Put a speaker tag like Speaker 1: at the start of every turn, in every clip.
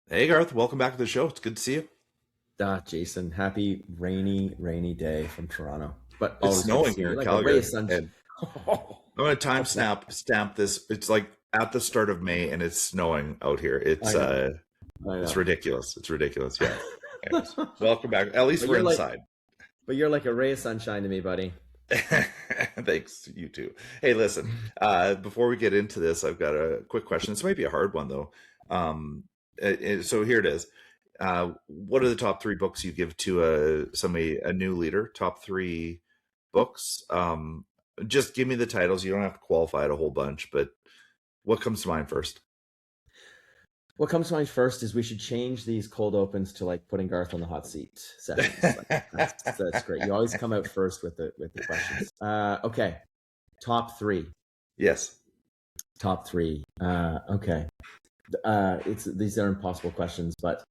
Speaker 1: Hey Garth, welcome back to the show. It's good to see you.
Speaker 2: Jason, happy rainy day from Toronto, but
Speaker 1: It's
Speaker 2: always good to
Speaker 1: snowing
Speaker 2: see
Speaker 1: here
Speaker 2: you.
Speaker 1: in
Speaker 2: Like a ray of
Speaker 1: Calgary,
Speaker 2: sunshine.
Speaker 1: and I'm going to
Speaker 2: Okay,
Speaker 1: stamp this. It's like at the start of May, and it's snowing out here.
Speaker 2: I know, I
Speaker 1: It's
Speaker 2: know.
Speaker 1: ridiculous. It's ridiculous. Yeah. Anyways, welcome back. At least
Speaker 2: but
Speaker 1: we're
Speaker 2: you're like,
Speaker 1: inside.
Speaker 2: but you're like a ray of sunshine to me, buddy.
Speaker 1: Thanks, you too. Hey, listen. Before we get into this, I've got a quick question. This might be a hard one though. So here it is. What are the top three books you give to a new leader? Top three books. Just give me the titles. You don't have to qualify it a whole bunch, but what comes to mind first?
Speaker 2: What comes to mind first is we should change these cold opens to like putting Garth on the hot seat sessions. Like that's great. You always come out first with the questions. Okay, top three.
Speaker 1: Yes.
Speaker 2: Top three. Okay. It's these are impossible questions, but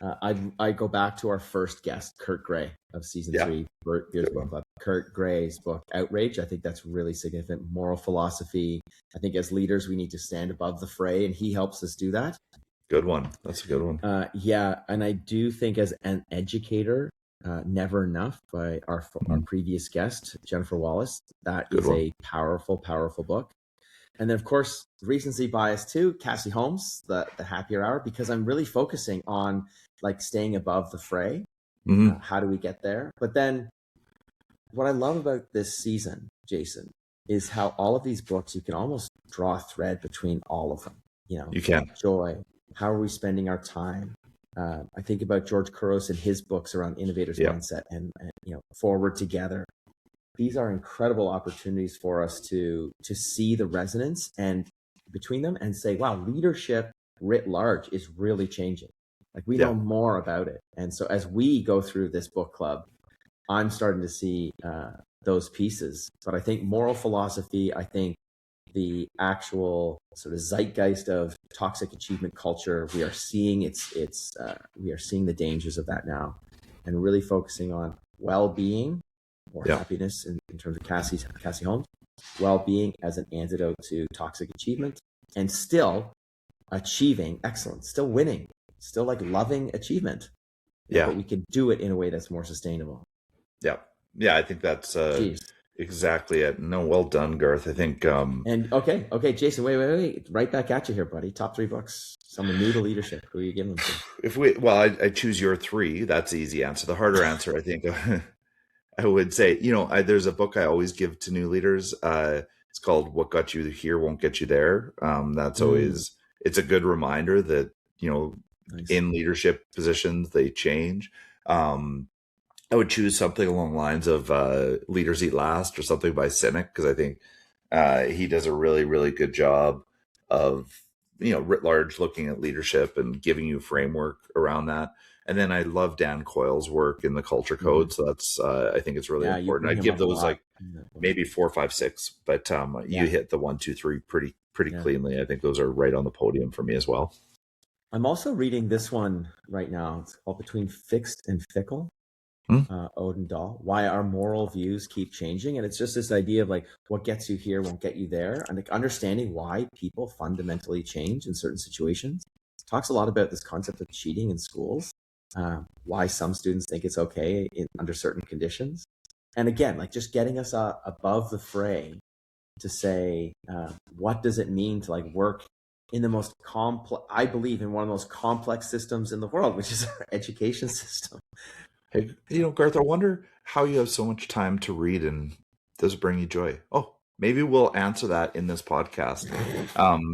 Speaker 2: I go back to our first guest, Kurt Gray of season
Speaker 1: Yeah.
Speaker 2: 3, Beers Book Club. Kurt Gray's book, Outrage. I think that's really significant. Moral philosophy. I think as leaders, we need to stand above the fray, and he helps us do that.
Speaker 1: Good one. That's a good one.
Speaker 2: Yeah, and I do think as an educator, Never Enough by our previous guest, Jennifer Wallace. That
Speaker 1: Good
Speaker 2: is
Speaker 1: one.
Speaker 2: a powerful book. And then, of course, recency bias too, Cassie Holmes, the happier hour, because I'm really focusing on like staying above the fray.
Speaker 1: Hmm.
Speaker 2: How do we get there? But then what I love about this season, Jason, is how all of these books, you can almost draw a thread between all of them.
Speaker 1: You can.
Speaker 2: Joy, how are we spending our time? I think about George Couros and his books around innovators
Speaker 1: Yeah.
Speaker 2: mindset and forward together. These are incredible opportunities for us to see the resonance and between them and say, wow, leadership writ large is really changing. Like we know more about it. And so as we go through this book club, I'm starting to see those pieces. But I think moral philosophy, I think the actual sort of zeitgeist of toxic achievement culture, we are seeing we are seeing the dangers of that now, and really focusing on well-being or happiness in terms of Cassie Holmes, well-being as an antidote to toxic achievement, and still achieving excellence, still winning, still like loving achievement.
Speaker 1: Yeah.
Speaker 2: But we can do it in a way that's more sustainable.
Speaker 1: Yeah. Yeah. I think that's exactly it. No, well done, Garth. I think.
Speaker 2: And okay, Jason, wait, right back at you here, buddy. Top three books. Someone new to leadership. Who are you giving them to?
Speaker 1: I choose your three. That's the easy answer. The harder answer, I think, I would say, there's a book I always give to new leaders. It's called "What Got You Here Won't Get You There." That's always, it's a good reminder that
Speaker 2: Nice.
Speaker 1: in leadership positions they change. I would choose something along the lines of "Leaders Eat Last" or something by Cynic, because I think he does a really, really good job of writ large looking at leadership and giving you a framework around that. And then I love Dan Coyle's work in the Culture Code, so that's I think it's really important. I'd give those like maybe 4, 5, 6, but you hit the 1, 2, 3 pretty cleanly. I think those are right on the podium for me as well.
Speaker 2: I'm also reading this one right now. It's called Between Fixed and Fickle. Odin Dahl, Why Our Moral Views Keep Changing. And it's just this idea of like what gets you here won't get you there, and like understanding why people fundamentally change in certain situations. It talks a lot about this concept of cheating in schools, why some students think it's okay under certain conditions, and again, like just getting us above the fray to say, what does it mean to like work in the most complex, I believe in one of the most complex systems in the world, which is our education system.
Speaker 1: Hey, Garth, I wonder how you have so much time to read and does it bring you joy? Oh, maybe we'll answer that in this podcast.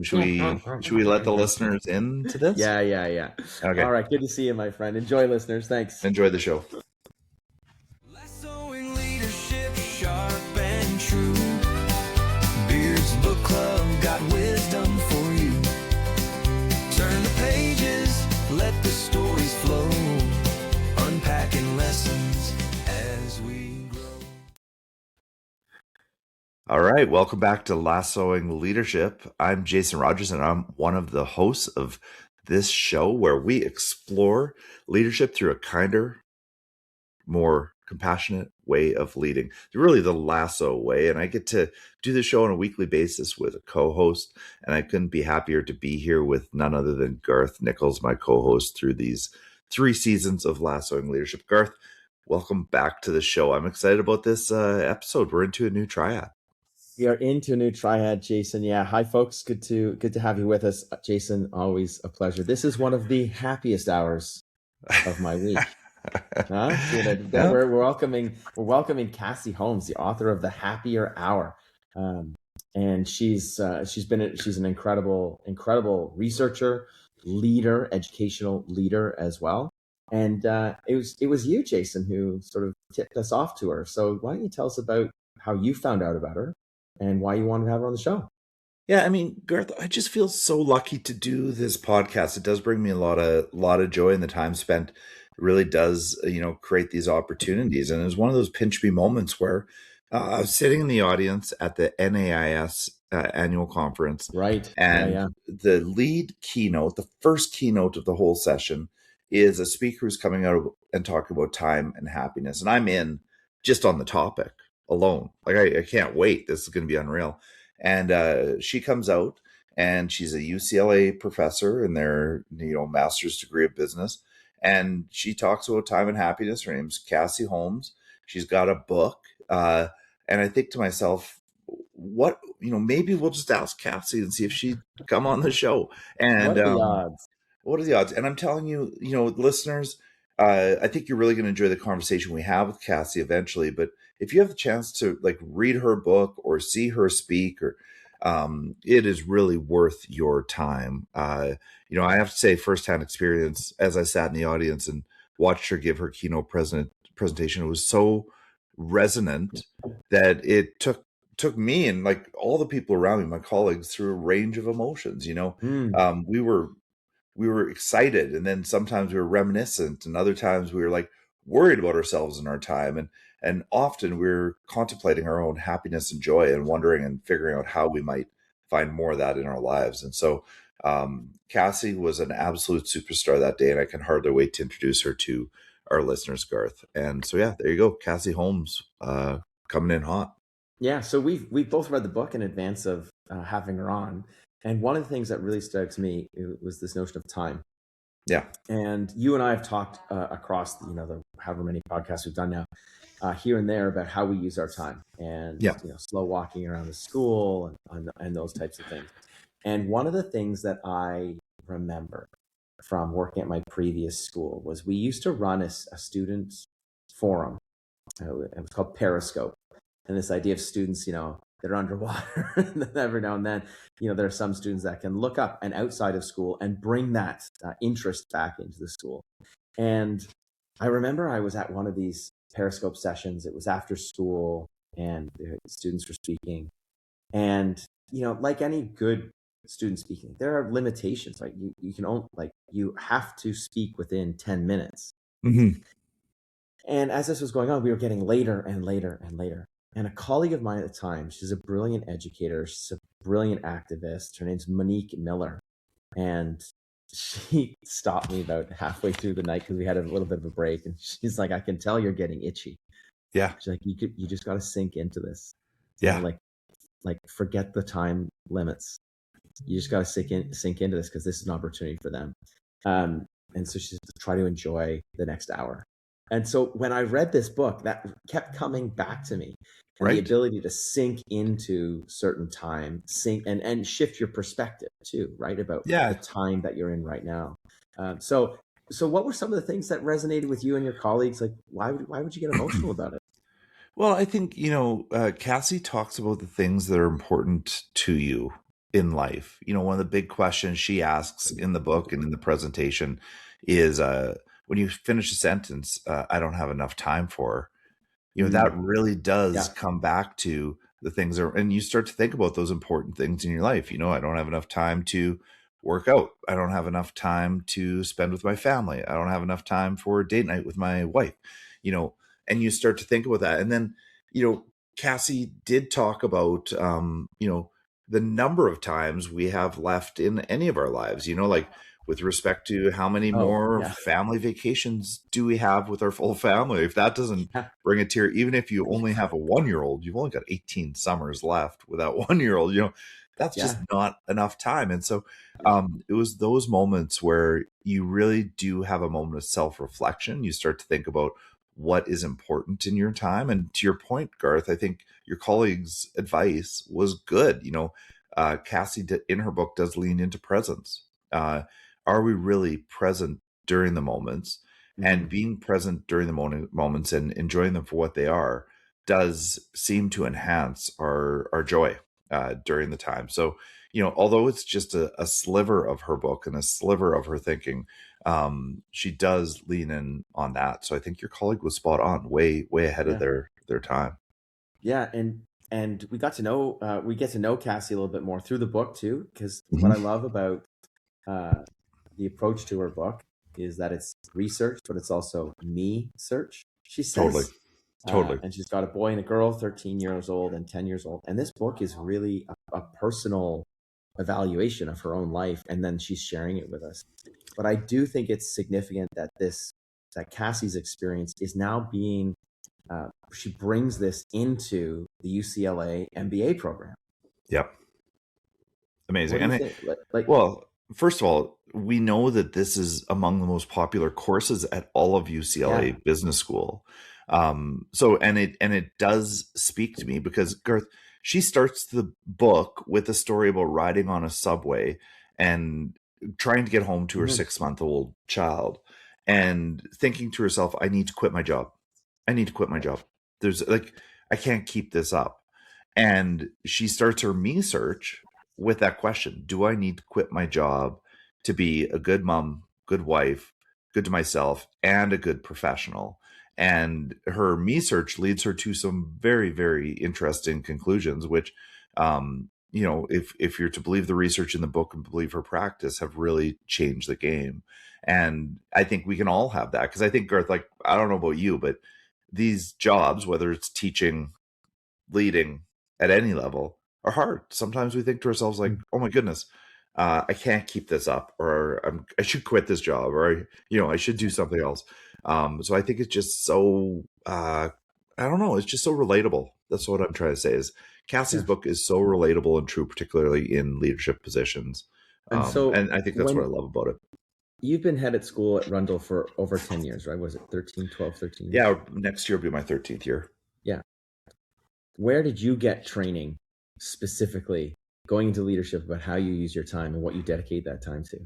Speaker 1: Should we let the listeners into this?
Speaker 2: Yeah.
Speaker 1: Okay.
Speaker 2: All right. Good to see you, my friend. Enjoy, listeners. Thanks.
Speaker 1: Enjoy the show.
Speaker 3: Lassoing leadership, sharp and true. Beard's Book Club got wisdom for you. Turn the pages, let the stories flow. Unpacking lessons as we grow.
Speaker 1: All right, welcome back to Lassoing Leadership. I'm Jason Rogers, and I'm one of the hosts of this show where we explore leadership through a kinder, more compassionate way of leading, really the Lasso way. And I get to do the show on a weekly basis with a co-host, and I couldn't be happier to be here with none other than Garth Nichols, my co-host through these 3 seasons of Lassoing Leadership. Garth, welcome back to the show. I'm excited about this episode. We're into a new triad.
Speaker 2: We are into a new triad, Jason. Yeah. Hi, folks. Good to have you with us. Jason, always a pleasure. This is one of the happiest hours of my week. Huh?
Speaker 1: Yeah.
Speaker 2: We're welcoming Cassie Holmes, the author of The Happier Hour. And she's an incredible researcher, leader, educational leader as well. And it was you, Jason, who sort of tipped us off to her. So why don't you tell us about how you found out about her and why you wanted to have her on the show?
Speaker 1: Yeah, I mean, Garth, I just feel so lucky to do this podcast. It does bring me a lot of joy, and the time spent really does, create these opportunities. And it was one of those pinch me moments where I was sitting in the audience at the NAIS annual conference,
Speaker 2: Right?
Speaker 1: and the lead keynote, the first keynote of the whole session, is a speaker who's coming out and talking about time and happiness, and I'm in just on the topic alone. Like I can't wait. This is going to be unreal. And she comes out, and she's a UCLA professor in their master's degree of business, and she talks about time and happiness. Her name's Cassie Holmes. She's got a book, and I think to myself, what maybe we'll just ask Cassie and see if she'd come on the show. And
Speaker 2: what are the odds?
Speaker 1: What are the odds? And I'm telling you, listeners, I think you're really going to enjoy the conversation we have with Cassie eventually. But if you have the chance to read her book or see her speak, or it is really worth your time. I have to say, firsthand experience, as I sat in the audience and watched her give her keynote presentation, it was so resonant that it took me and all the people around me, my colleagues, through a range of emotions. We were excited, and then sometimes we were reminiscent, and other times we were worried about ourselves and our time, and often we were contemplating our own happiness and joy, and wondering and figuring out how we might find more of that in our lives. And so Cassie was an absolute superstar that day, and I can hardly wait to introduce her to our listeners, Garth. And so there you go, Cassie Holmes, coming in hot.
Speaker 2: Yeah, so we've both read the book in advance of having her on. And one of the things that really stood out to me was this notion of time.
Speaker 1: Yeah.
Speaker 2: And you and I have talked across the however many podcasts we've done now, here and there, about how we use our time, and slow walking around the school and those types of things. And one of the things that I remember from working at my previous school was we used to run a student forum. It was called Periscope. And this idea of students, that are underwater, and every now and then, there are some students that can look up and outside of school and bring that interest back into the school. And I remember I was at one of these Periscope sessions. It was after school, and the students were speaking. And, like any good student speaking, there are limitations. You can only, you have to speak within 10 minutes.
Speaker 1: Mm-hmm.
Speaker 2: And as this was going on, we were getting later and later and later. And a colleague of mine at the time, she's a brilliant educator, she's a brilliant activist. Her name's Monique Miller. And she stopped me about halfway through the night because we had a little bit of a break. And she's like, I can tell you're getting itchy.
Speaker 1: Yeah.
Speaker 2: She's like, you just got to sink into this.
Speaker 1: Yeah.
Speaker 2: Forget the time limits. You just got to sink into this, because this is an opportunity for them. And so she said, try to enjoy the next hour. And so when I read this book, that kept coming back to me. And the ability to sink into certain time, and shift your perspective too, right? About the time that you're in right now. So what were some of the things that resonated with you and your colleagues? Why would you get emotional about it?
Speaker 1: Well, I think, Cassie talks about the things that are important to you in life. One of the big questions she asks in the book and in the presentation is, when you finish a sentence, I don't have enough time for, that really does come back to the things and you start to think about those important things in your life. I don't have enough time to work out. I don't have enough time to spend with my family. I don't have enough time for a date night with my wife, and you start to think about that. And then, Cassie did talk about, the number of times we have left in any of our lives, with respect to how many
Speaker 2: Oh,
Speaker 1: more
Speaker 2: yeah.
Speaker 1: family vacations do we have with our full family. If that doesn't
Speaker 2: Yeah.
Speaker 1: bring a tear, even if you only have a 1-year-old, you've only got 18 summers left with that 1-year-old, that's just
Speaker 2: Yeah.
Speaker 1: not enough time. And so it was those moments where you really do have a moment of self-reflection. You start to think about what is important in your time. And to your point, Garth, I think your colleague's advice was good. Cassie in her book does lean into presence. Are we really present during the moments? And
Speaker 2: Mhm.
Speaker 1: being present during the moments and enjoying them for what they are does seem to enhance our joy during the time. So, although it's just a sliver of her book and a sliver of her thinking, she does lean in on that. So I think your colleague was spot on, way, way ahead of
Speaker 2: Yeah.
Speaker 1: their time.
Speaker 2: Yeah. And we get to know Cassie a little bit more through the book too, because what I
Speaker 1: Mhm.
Speaker 2: love about the approach to her book is that it's research, but it's also me search, she
Speaker 1: Totally.
Speaker 2: says.
Speaker 1: Totally.
Speaker 2: And she's got a boy and a girl, 13 years old and 10 years old. And this book is really a personal evaluation of her own life. And then she's sharing it with us. But I do think it's significant that Cassie's experience is now being, she brings this into the UCLA MBA program.
Speaker 1: Yep.
Speaker 2: What
Speaker 1: Amazing.
Speaker 2: do you
Speaker 1: And
Speaker 2: think?
Speaker 1: well, first of all, we know that this is among the most popular courses at all of UCLA
Speaker 2: Yeah.
Speaker 1: Business School. And it does speak to me because Garth, she starts the book with a story about riding on a subway and trying to get home to her
Speaker 2: Mhm.
Speaker 1: 6-month-old child and thinking to herself, I need to quit my job. I need to quit my
Speaker 2: Yeah.
Speaker 1: job. There's like, I can't keep this up. And she starts her me search with that question. Do I need to quit my job to be a good mom, good wife, good to myself, and a good professional? And her me search leads her to some very, very interesting conclusions, which, if you're to believe the research in the book and believe her practice, have really changed the game. And I think we can all have that because I think, Garth, like, I don't know about you, but these jobs, whether it's teaching, leading at any level, are hard. Sometimes we think to ourselves like, oh my goodness, I can't keep this up, or I should quit this job, or I should do something else. So I think it's just so I don't know, it's just so relatable. That's what I'm trying to say is Cassie's
Speaker 2: Yeah.
Speaker 1: book is so relatable and true, particularly in leadership positions.
Speaker 2: And so
Speaker 1: And I think that's what I
Speaker 2: when
Speaker 1: love about it.
Speaker 2: you've been head at school at Rundle for over 10 years, right? Was it 13, 12, 13 years?
Speaker 1: Yeah, next year will be my 13th year.
Speaker 2: Yeah. Where did you get training specifically going into leadership about how you use your time and what you dedicate that time to?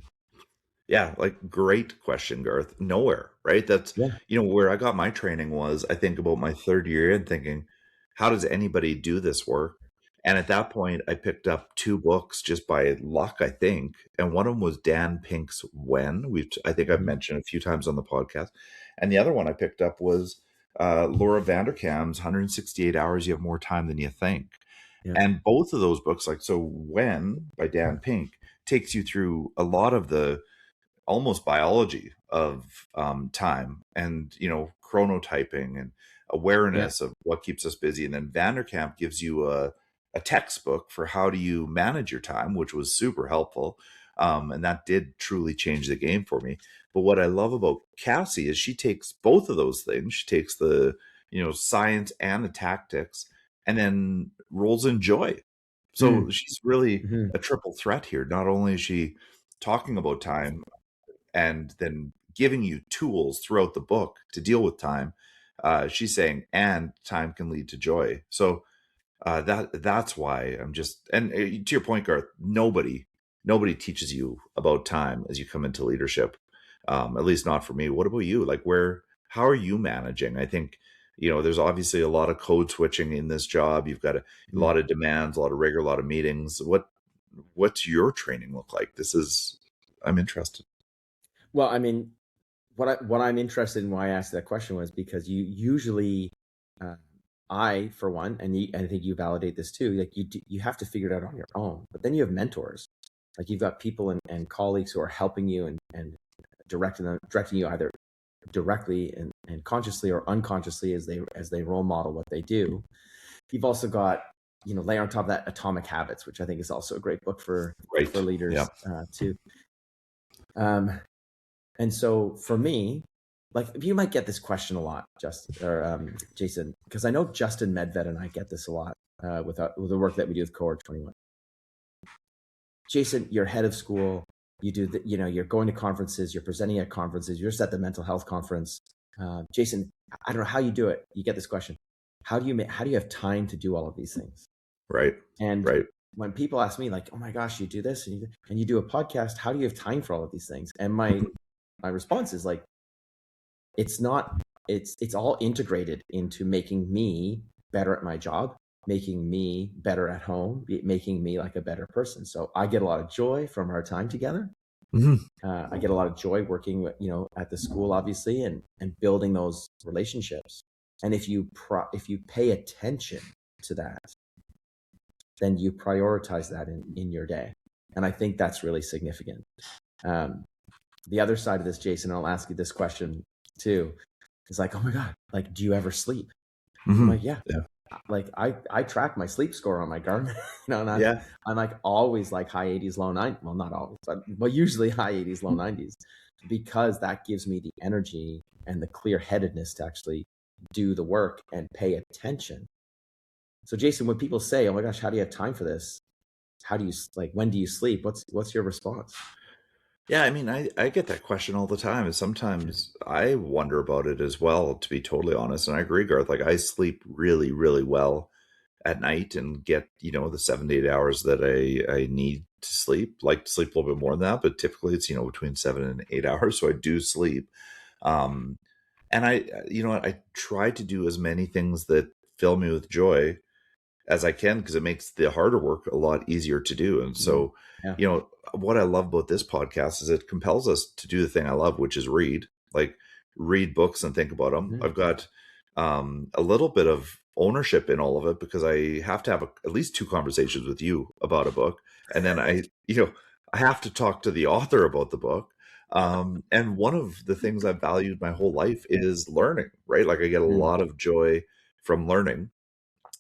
Speaker 1: Yeah, like great question, Garth. Nowhere, right? That's
Speaker 2: Yeah.
Speaker 1: where I got my training was I think about my third year and thinking, how does anybody do this work? And at that point, I picked up 2 books just by luck, I think. And one of them was Dan Pink's When. I think I've
Speaker 2: Mhm.
Speaker 1: mentioned a few times on the podcast. And the other one I picked up was Laura Vanderkam's 168 Hours You Have More Time Than You Think.
Speaker 2: Yeah.
Speaker 1: And both of those books, like so When by Dan Pink, takes you through a lot of the almost biology of time and chronotyping and
Speaker 2: Yeah.
Speaker 1: awareness of what keeps us busy. And then Vanderkamp gives you a textbook for how do you manage your time, which was super helpful. And that did truly change the game for me. But what I love about Cassie is she takes both of those things. She takes the science and the tactics and then rolls in joy. So
Speaker 2: Mm.
Speaker 1: she's really
Speaker 2: Mhm.
Speaker 1: a triple threat here. Not only is she talking about time and then giving you tools throughout the book to deal with time. She's saying, and time can lead to joy. So that's why I'm just, and to your point, Garth, nobody teaches you about time as you come into leadership. At least not for me. What about you? Like how are you managing? I think, there's obviously a lot of code switching in this job. You've got a
Speaker 2: Mhm.
Speaker 1: lot of demands, a lot of rigor, a lot of meetings. What's your training look like? I'm interested.
Speaker 2: Well, I mean, what I'm interested in why I asked that question was because you usually, uh, I for one, and I think you validate this too. Like you have to figure it out on your own, but then you have mentors, like you've got people and colleagues who are helping you and directing you either directly and consciously or unconsciously as they role model what they do. You've also got layer on top of that Atomic Habits, which I think is also a great book for
Speaker 1: Right.
Speaker 2: leaders
Speaker 1: Yeah.
Speaker 2: too. And so for me, like, you might get this question a lot, Justin or Jason, because I know Justin Medved and I get this a lot with the work that we do with Cohort 21. Jason, you're head of school. You do you're going to conferences, you're presenting at conferences, you're just at the mental health conference. Jason, I don't know how you do it. You get this question. How do you have time to do all of these things?
Speaker 1: Right.
Speaker 2: And
Speaker 1: right.
Speaker 2: when people ask me, like, oh my gosh, you do this and you do a podcast, how do you have time for all of these things? And my response is like, it's all integrated into making me better at my job, making me better at home, making me like a better person. So I get a lot of joy from our time together. I get a lot of joy working, at the school, obviously, and building those relationships. And if you pay attention to that, then you prioritize that in your day. And I think that's really significant. The other side of this, Jason, I'll ask you this question too. It's like, oh my God, like, do you ever sleep? I'm like, yeah. Like I track my sleep score on my Garmin, and I'm like always like high 80s, low 90s. Well, not always, but usually high 80s, low 90s, because that gives me the energy and the clear headedness to actually do the work and pay attention. So Jason, when people say, oh my gosh, how do you have time for this? How do you, like, when do you sleep? What's your response?
Speaker 1: Yeah, I mean, I get that question all the time. And sometimes I wonder about it as well, to be totally honest. And I agree, Garth. Like, I sleep really, really well at night and get, the 7 to 8 hours that I need to sleep. Like to sleep a little bit more than that, but typically it's, between 7 and 8 hours. So I do sleep. And I try to do as many things that fill me with joy as I can, because it makes the harder work a lot easier to do. And so, what I love about this podcast is it compels us to do the thing I love, which is read books and think about them. I've got a little bit of ownership in all of it, because I have to have at least 2 conversations with you about a book. And then I have to talk to the author about the book. And one of the things I've valued my whole life is learning, right? Like, I get a lot of joy from learning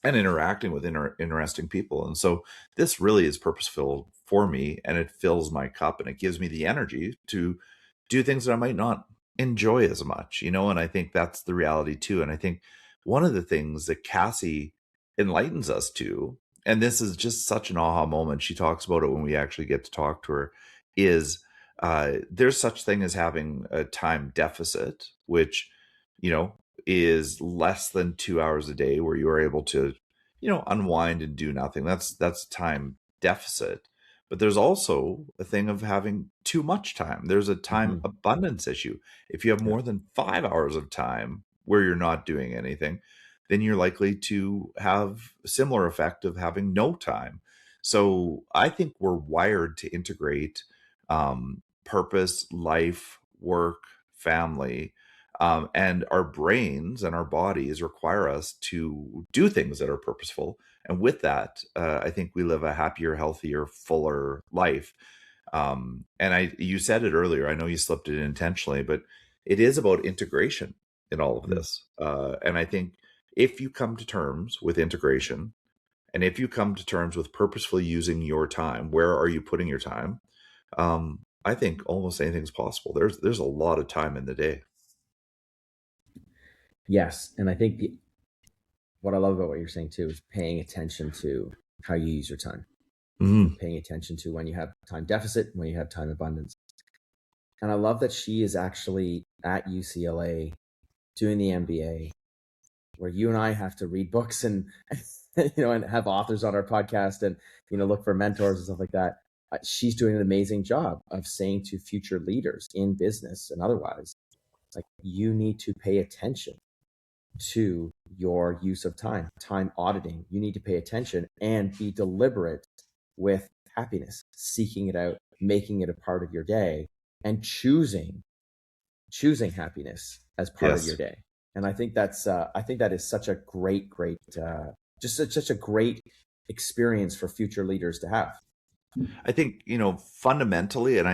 Speaker 1: and interacting with interesting people. And so this really is purposeful for me, and it fills my cup, and it gives me the energy to do things that I might not enjoy as much, and I think that's the reality too. And I think one of the things that Cassie enlightens us to, and this is just such an aha moment, she talks about it when we actually get to talk to her, is there's such thing as having a time deficit, which, is less than 2 hours a day where you are able to, unwind and do nothing. That's time deficit. But there's also a thing of having too much time. There's a time abundance issue. If you have more than 5 hours of time where you're not doing anything, then you're likely to have a similar effect of having no time. So I think we're wired to integrate purpose, life, work, family, and our brains and our bodies require us to do things that are purposeful. And with that, I think we live a happier, healthier, fuller life. And you said it earlier, I know you slipped it intentionally, but it is about integration in all of this. And I think if you come to terms with integration, and if you come to terms with purposefully using your time, where are you putting your time? I think almost anything's possible. There's a lot of time in the day.
Speaker 2: Yes. And I think what I love about what you're saying too is paying attention to how you use your time, paying attention to when you have time deficit, when you have time abundance. And I love that she is actually at UCLA doing the MBA, where you and I have to read books and, and have authors on our podcast and, look for mentors and stuff like that. She's doing an amazing job of saying to future leaders in business and otherwise, like, you need to pay attention to your use of time auditing. You need to pay attention and be deliberate with happiness, seeking it out, making it a part of your day, and choosing happiness as part of your day. And I think that is such a great, just such a great experience for future leaders to have.
Speaker 1: I think, fundamentally, and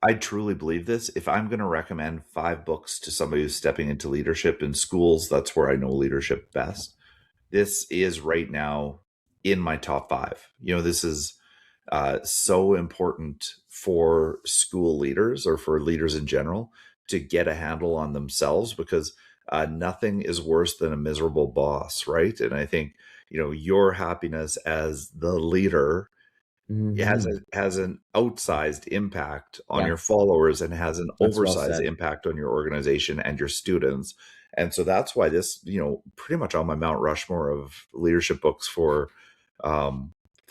Speaker 1: I truly believe this, if I'm going to recommend 5 books to somebody who's stepping into leadership in schools, that's where I know leadership best. This is right now in my top 5. This is so important for school leaders or for leaders in general to get a handle on themselves, because nothing is worse than a miserable boss, right? And I think, your happiness as the leader has an outsized impact on
Speaker 2: Yeah,
Speaker 1: your followers and has an
Speaker 2: that's well
Speaker 1: oversized
Speaker 2: said.
Speaker 1: impact on your organization and your students. And so that's why this, pretty much on my Mount Rushmore of leadership books for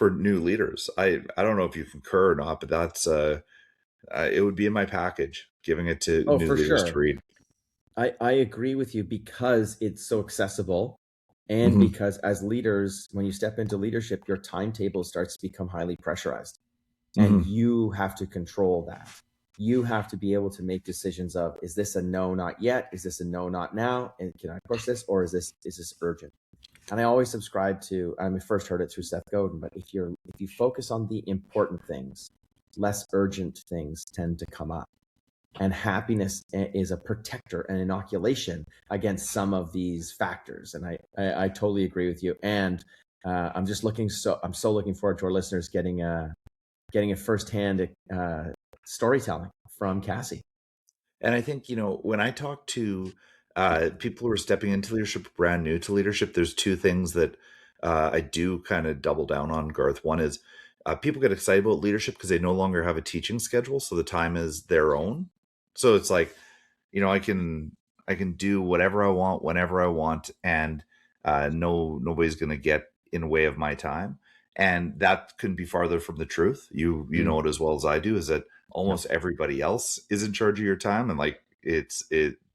Speaker 1: new leaders. I don't know if you concur or not, but that's it would be in my package, giving it to
Speaker 2: Oh,
Speaker 1: new
Speaker 2: for
Speaker 1: leaders to
Speaker 2: sure.
Speaker 1: read.
Speaker 2: I agree with you because it's so accessible, and
Speaker 1: Hmm.
Speaker 2: because as leaders, when you step into leadership, your timetable starts to become highly pressurized, and
Speaker 1: Hmm.
Speaker 2: you have to control that. You have to be able to make decisions of, is this a no, not yet? Is this a no, not now? And can I push this, or is this urgent? And I always subscribe to, I first heard it through Seth Godin, but if you focus on the important things, less urgent things tend to come up. And happiness is a protector, an inoculation against some of these factors. And I totally agree with you. And I'm so looking forward to our listeners getting a firsthand storytelling from Cassie.
Speaker 1: And I think, when I talk to people who are stepping into leadership, brand new to leadership, there's two things that I do kind of double down on, Garth. One is people get excited about leadership because they no longer have a teaching schedule, so the time is their own. So it's like, I can do whatever I want whenever I want, and nobody's going to get in the way of my time. And that couldn't be farther from the truth. You know it as well as I do, is that
Speaker 2: Yeah.
Speaker 1: almost everybody else is in charge of your time, and like it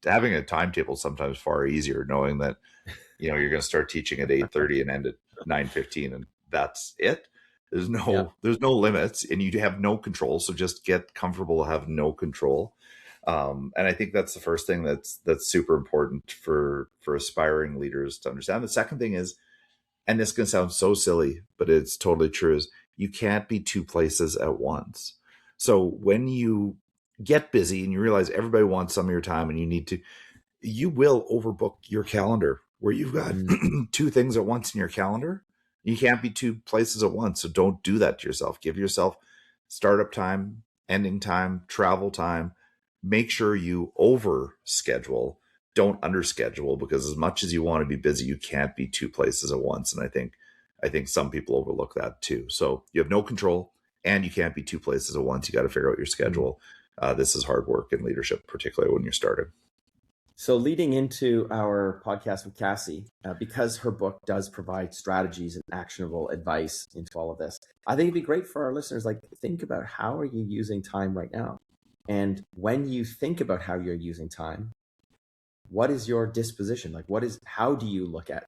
Speaker 1: having a timetable is sometimes far easier, knowing that you're going to start teaching at 8:30 and end at 9:15, and that's it. There's
Speaker 2: Yeah.
Speaker 1: no limits, and you have no control, so just get comfortable to have no control. And I think that's the first thing that's super important for aspiring leaders to understand. The second thing is, and this can sound so silly, but it's totally true, is you can't be two places at once. So when you get busy and you realize everybody wants some of your time and you will overbook your calendar where you've got two things at once in your calendar. You can't be two places at once. So don't do that to yourself. Give yourself startup time, ending time, travel time. Make sure you over schedule, don't under schedule, because as much as you want to be busy, you can't be two places at once. And I think some people overlook that too. So you have no control and you can't be two places at once. You got to figure out your schedule. This is hard work in leadership, particularly when you're starting.
Speaker 2: So leading into our podcast with Cassie, because her book does provide strategies and actionable advice into all of this, I think it'd be great for our listeners, like, think about how are you using time right now? And when you think about how you're using time, what is your disposition? Like, how do you look at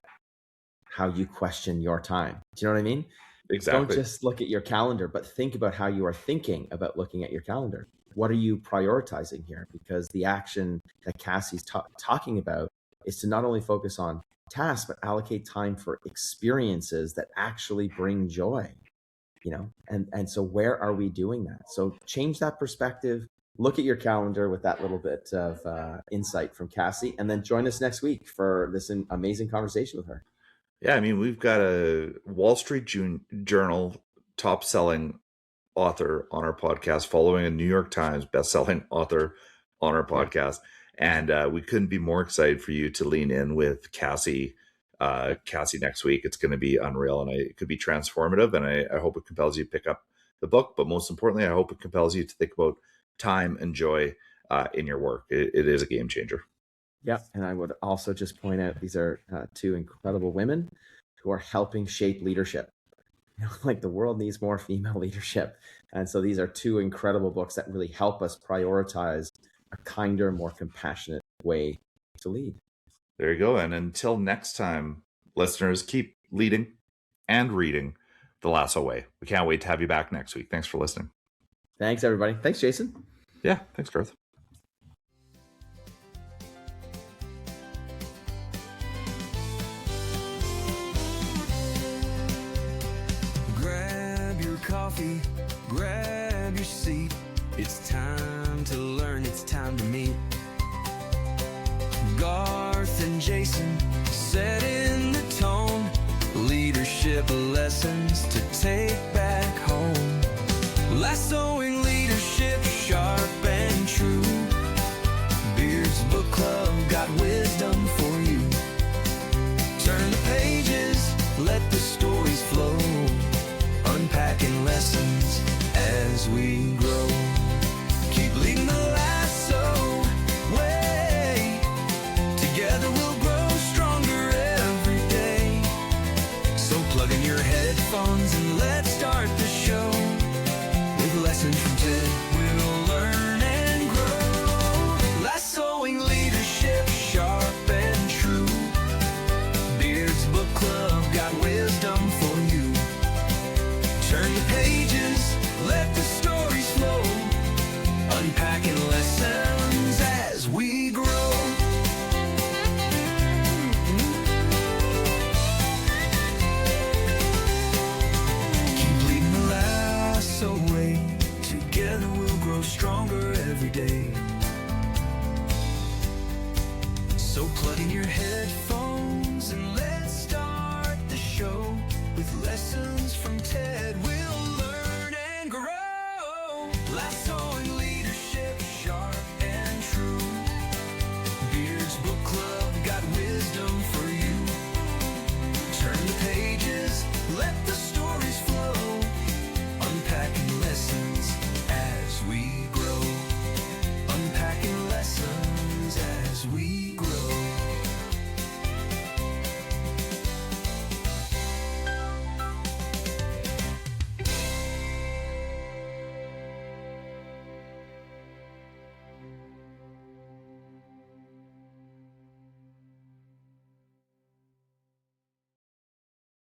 Speaker 2: how you question your time? Do you know what I mean? Don't
Speaker 1: Exactly.
Speaker 2: just look at your calendar, but think about how you are thinking about looking at your calendar. What are you prioritizing here? Because the action that Cassie's talking about is to not only focus on tasks, but allocate time for experiences that actually bring joy, and so where are we doing that? So change that perspective, look at your calendar with that little bit of insight from Cassie, and then join us next week for this amazing conversation with her.
Speaker 1: Yeah, I mean, we've got a Wall Street Journal top-selling author on our podcast, following a New York Times best-selling author on our podcast, and we couldn't be more excited for you to lean in with Cassie. Cassie next week. It's going to be unreal, and it could be transformative. And I hope it compels you to pick up the book. But most importantly, I hope it compels you to think about time and joy in your work. It is a game changer.
Speaker 2: Yeah, and I would also just point out these are two incredible women who are helping shape leadership. Like, the world needs more female leadership. And so these are two incredible books that really help us prioritize a kinder, more compassionate way to lead.
Speaker 1: There you go. And until next time, listeners, keep leading and reading The Lasso Way. We can't wait to have you back next week. Thanks for listening.
Speaker 2: Thanks, everybody. Thanks, Jason.
Speaker 1: Yeah, thanks, Garth.
Speaker 3: Grab your coffee, grab your seat. It's time to learn, it's time to meet. Garth and Jason setting the tone. Leadership lessons to take back home. Lassoing leadership, sharp and true. Beard's Book Club got wisdom for you. Turn the pages, let the stories flow. Unpacking lessons as we grow. Keep leading the lasso way. Together we'll grow stronger every day. So plug in your headphones and let's start the show. With lessons from Ted, we'll learn and grow. Lassoing leadership, sharp and true. Beard's Book Club got wisdom for you. Turn the pages, let the stories flow. Unpacking lessons as we grow. Keep leading the lasso way. Together we'll grow stronger every day. So plug in your headphones